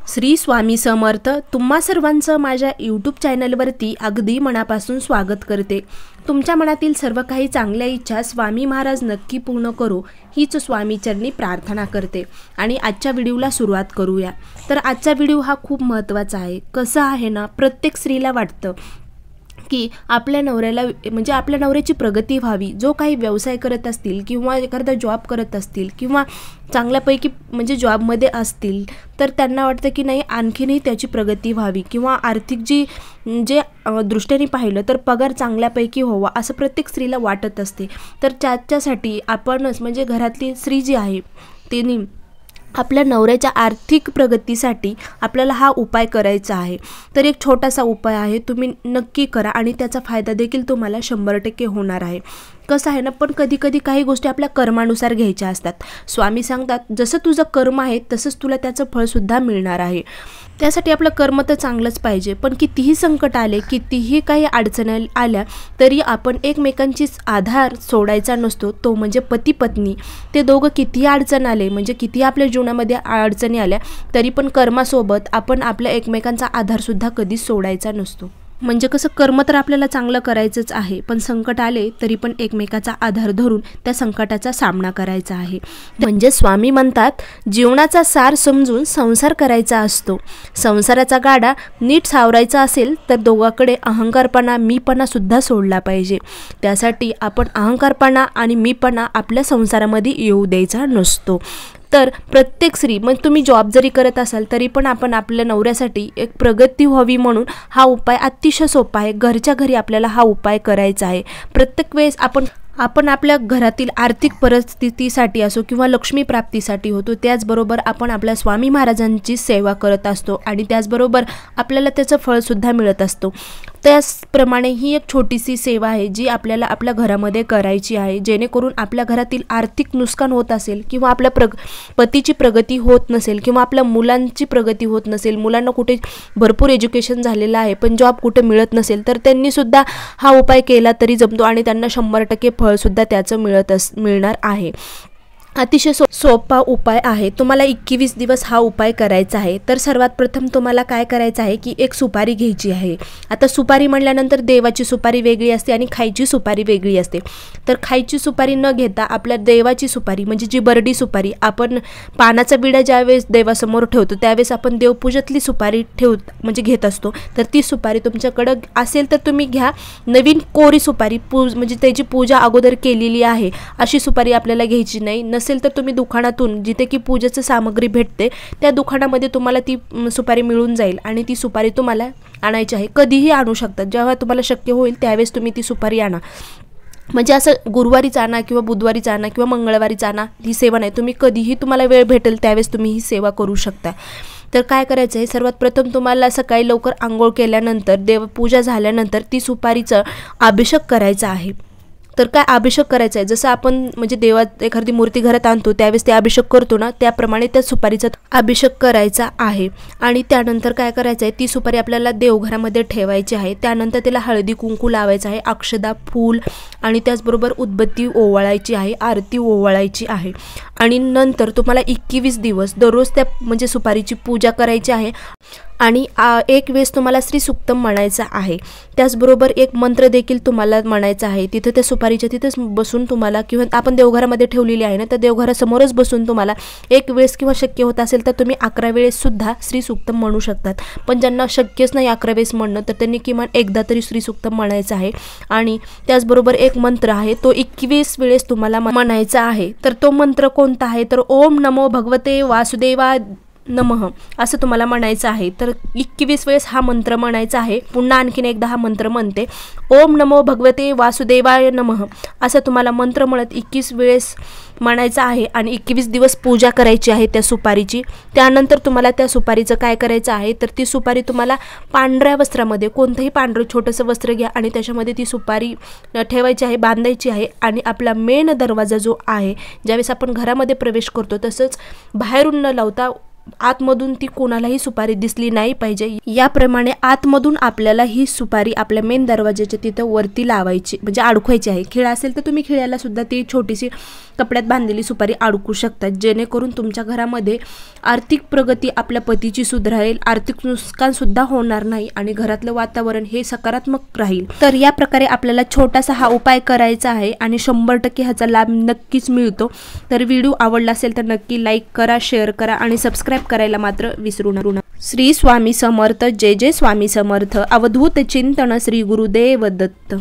श्री स्वामी समर्थ। तुम्हा सर्वांचं माझ्या यूट्यूब चॅनलवरती अगदी मनापासून स्वागत करते। तुमच्या मनातील सर्व काही चांगल्या इच्छा स्वामी महाराज नक्की पूर्ण करो हीच स्वामी चरणी प्रार्थना करते। आणि आजच्या व्हिडिओला सुरुवात करूया। तर आजचा व्हिडिओ हा खूप महत्त्वाचा आहे। कसं आहे ना, प्रत्येक स्त्रीला वाटतं की आपल्या नवऱ्याला म्हणजे आपल्या नवऱ्याची प्रगती व्हावी। जो काही व्यवसाय करत असतील किंवा एखादा जॉब करत असतील किंवा चांगल्यापैकी म्हणजे जॉबमध्ये असतील तर त्यांना वाटतं की नाही आणखीनही त्याची प्रगती व्हावी किंवा आर्थिक जे दृष्टीने पाहिलं तर पगार चांगल्यापैकी व्हावा असं प्रत्येक स्त्रीला वाटत असते। तर त्याच्यासाठी आपणच म्हणजे घरातली स्त्री जी आहे तिने आपल्या नवऱ्याच्या आर्थिक प्रगतीसाठी आपल्याला हा उपाय करायचा आहे। तर एक छोटासा उपाय आहे, तुम्ही नक्की करा आणि त्याचा फायदा देखील तुम्हाला 100% होणार आहे। कसं आहे ना, पण कधी कधी काही गोष्टी आपल्या कर्मानुसार घ्यायच्या असतात। स्वामी सांगतात जसं तुझं कर्म आहे तसंच तुला त्याचं फळसुद्धा मिळणार आहे। त्यासाठी आपलं कर्म तर चांगलंच पाहिजे, पण कितीही संकट आले कितीही काही अडचणी आल्या तरी आपण एकमेकांचीच आधार सोडायचा नसतो, तो म्हणजे पती पत्नी। ते दोघं कितीही अडचण आले म्हणजे कितीही आपल्या जीवनामध्ये अडचणी आल्या तरी पण कर्मासोबत आपण आपल्या एकमेकांचा आधारसुद्धा कधीच सोडायचा नसतो। म्हणजे कसं, कर्म तर आपल्याला चांगलं करायचंच आहे, पण संकट आले तरी पण एकमेकाचा आधार धरून त्या संकटाचा सामना करायचा आहे। म्हणजे स्वामी म्हणतात जीवनाचा सार समजून संसार करायचा असतो। संसाराचा गाडा नीट सावरायचा असेल तर दोघांकडे अहंकारपणा मीपणा सुद्धा सोडला पाहिजे। त्यासाठी आपण अहंकारपणा आणि मीपणा आपल्या संसारामध्ये येऊ द्यायचा नसतो। तर प्रत्येक स्त्री मग तुम्ही जॉब जरी करत असाल तरी पण आपण आपल्या नवऱ्यासाठी एक प्रगती व्हावी म्हणून हा उपाय अतिशय सोपा आहे। घरच्या घरी आपल्याला हा उपाय करायचा आहे। प्रत्येक वेळेस आपण आपल्या घरातील आर्थिक परिस्थितीसाठी असो किंवा लक्ष्मी प्राप्तीसाठी होतो, त्याचबरोबर आपण आपल्या स्वामी महाराजांची सेवा करत असतो आणि त्याचबरोबर आपल्याला त्याचं फळसुद्धा मिळत असतो। त्याचप्रमाणे ही एक छोटीशी सेवा आहे जी आपल्याला आपल्या घरामध्ये करायची आहे, जेणेकरून आपल्या घरातील आर्थिक नुकसान होत असेल किंवा आपल्या पतीची प्रगती होत नसेल किंवा आपल्या मुलांची प्रगती होत नसेल, मुलांना कुठे भरपूर एज्युकेशन झालेलं आहे पण जॉब कुठे मिळत नसेल तर त्यांनीसुद्धा हा उपाय केला तरी जमतो आणि त्यांना 100% फळसुद्धा त्याचं मिळणार आहे। अतिशय सोपा उपाय आहे। तुम्हाला 21 दिवस हा उपाय करायचा आहे। तर सर्वात प्रथम तुम्हाला काय करायचं आहे की एक सुपारी घ्यायची आहे। आता सुपारी म्हटल्यानंतर देवाची सुपारी वेगळी असते आणि खायची सुपारी वेगळी असते। तर खायची सुपारी न घेता आपल्या देवाची सुपारी म्हणजे जी बरडी सुपारी, आपण पानाचा विडा ज्यावेळेस देवासमोर ठेवतो त्यावेळेस आपण देवपूजेतली सुपारी म्हणजे घेत असतो। तर ती सुपारी तुमच्याकडं असेल तर तुम्ही घ्या। नवीन कोरी सुपारी म्हणजे त्याची पूजा अगोदर केलेली आहे अशी सुपारी आपल्याला घ्यायची नाही। नसेल तर तुम्ही दुकानातून जिथे की पूजेची सामग्री भेटते त्या दुकानामध्ये तुम्हाला ती सुपारी मिळून जाईल आणि ती सुपारी तुम्हाला आणायची आहे। कधीही आणू शकतात, जेव्हा तुम्हाला शक्य होईल त्यावेळेस तुम्ही ती सुपारी आणा। म्हणजे असं गुरुवारीच आणा किंवा बुधवारीच आणा किंवा मंगळवारीच आणा, ही सेवा नाही, तुम्ही कधीही तुम्हाला वेळ भेटेल त्यावेळेस तुम्ही ही सेवा करू शकता। तर काय करायचं आहे, सर्वात प्रथम तुम्हाला सकाळी लवकर आंघोळ केल्यानंतर देवपूजा झाल्यानंतर ती सुपारीचं अभिषेक करायचा आहे। तर काय अभिषेक करायचा आहे, जसं आपण म्हणजे देवात एखादी मूर्ती घरात आणतो त्यावेळेस ते अभिषेक करतो ना, त्याप्रमाणे त्या सुपारीचा अभिषेक करायचा आहे। आणि त्यानंतर काय करायचं आहे, ती सुपारी आपल्याला देवघरामध्ये ठेवायची आहे। त्यानंतर त्याला हळदी कुंकू लावायचं आहे, अक्षदा फूल आणि त्याचबरोबर उदबत्ती ओवाळायची आहे, आरती ओवाळायची आहे। आणि नंतर तुम्हाला 21 दिवस दररोज त्या म्हणजे सुपारीची पूजा करायची आहे आणि एक वेळेस तुम्हाला श्री सुक्तम म्हणायचं आहे। त्याचबरोबर एक मंत्र देखील तुम्हाला म्हणायचा आहे। तिथं त्या सुपारीच्या तिथंच बसून तुम्हाला किंवा आपण देवघरामध्ये ठेवलेली आहे ना, तर देवघरासमोरच बसून तुम्हाला एक वेळेस किंवा शक्य होत असेल तर तुम्ही 11 वेळेससुद्धा श्री सुक्तम म्हणू शकतात। पण ज्यांना शक्यच नाही 11 वेळेस म्हणणं तर त्यांनी किमान एकदा तरी श्री सुक्तम म्हणायचं आहे। आणि त्याचबरोबर एक मंत्र आहे तो 21 वेळेस तुम्हाला म्हणायचा आहे। तर तो मंत्र कोणता आहे, तर ओम नमो भगवते वासुदेवाय नमः असं तुम्हाला म्हणायचं आहे। तर 21 वेळेस हा मंत्र म्हणायचा आहे। पुन्हा आणखीन एकदा हा मंत्र म्हणते, ओम नमो भगवते वासुदेवाय नमः असं तुम्हाला मंत्र म्हणत 21 वेळेस म्हणायचं आहे आणि 21 दिवस पूजा करायची आहे त्या सुपारीची। त्यानंतर तुम्हाला त्या सुपारीचं काय करायचं आहे, तर ती सुपारी तुम्हाला पांढऱ्या वस्त्रामध्ये, कोणतंही पांढरं छोटंसं वस्त्र घ्या आणि त्याच्यामध्ये ती सुपारी ठेवायची आहे, बांधायची आहे। आणि आपला मेन दरवाजा जो आहे, ज्यावेळेस आपण घरामध्ये प्रवेश करतो तसंच बाहेरून न लावता आतमधून ती कोणालाही सुपारी दिसली नाही पाहिजे। याप्रमाणे आतमधून आपल्याला ही सुपारी आपल्या मेन दरवाजाच्या तिथं वरती लावायची, म्हणजे अडकवायची आहे। खिळा असेल तर तुम्ही खिळ्याला सुद्धा ती छोटीशी कपड्यात बांधलेली सुपारी अडकू शकतात, जेणेकरून तुमच्या घरामध्ये आर्थिक प्रगती, आपल्या पतीची सुधारेल, आर्थिक नुकसान सुद्धा होणार नाही आणि घरातलं वातावरण हे सकारात्मक राहील। तर या प्रकारे आपल्याला छोटासा हा उपाय करायचा आहे आणि 100% ह्याचा लाभ नक्कीच मिळतो। तर व्हिडिओ आवडला असेल तर नक्की लाईक करा, शेअर करा आणि सबस्क्राईब करायला मात्र विसरू नका। श्री स्वामी समर्थ। जय जय स्वामी समर्थ। अवधूत चिंतन श्री गुरुदेव दत्त।